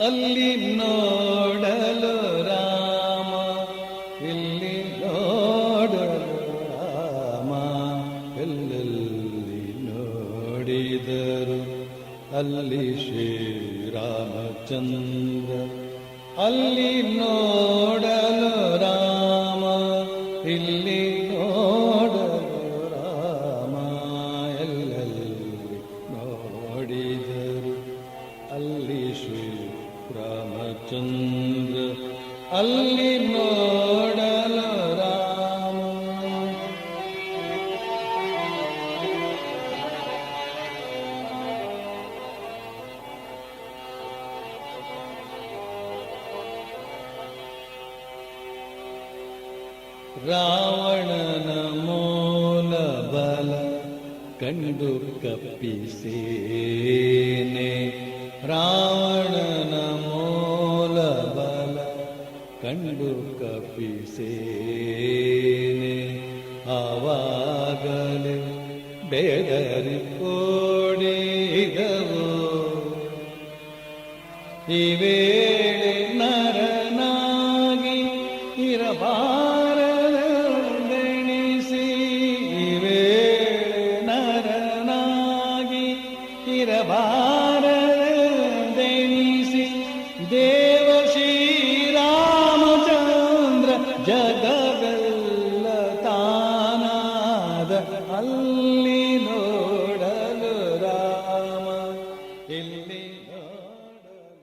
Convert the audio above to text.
ಅಲ್ಲಿ ನೋಡಲು ರಾಮ, ಇಲ್ಲಿ ನೋಡಲು ರಾಮ, ಎಲ್ಲೆಲ್ಲಿ ನೋಡಿದರು ಅಲ್ಲಿ ಶ್ರೀರಾಮಚಂದ್ರ. ಅಲ್ಲಿ ನೋಡಲು ರಾಮ, ಇಲ್ಲಿ ನೋಡಲು ರಾಮ, ಎಲ್ಲೆಲ್ಲಿ ನೋಡಿದರು ಅಲ್ಲಿ ಶ್ರೀರಾಮಚಂದ್ರ. ಅಲ್ಲಿ ನೋಡಲು ರಾಮ. ರಾವಣನ ಮೂಲ ಬಲ ಕಂಡು ಕಪ್ಪಿಸೇನೆ, ರಾವಣನ ಮೂಲ ಬಲ ಕಂಡು ಕಪ್ಪಿಸೇನೆ. ಆವಾಗಲೇ ಬೆದರಿ ಓಡಿದವು ಇವೇ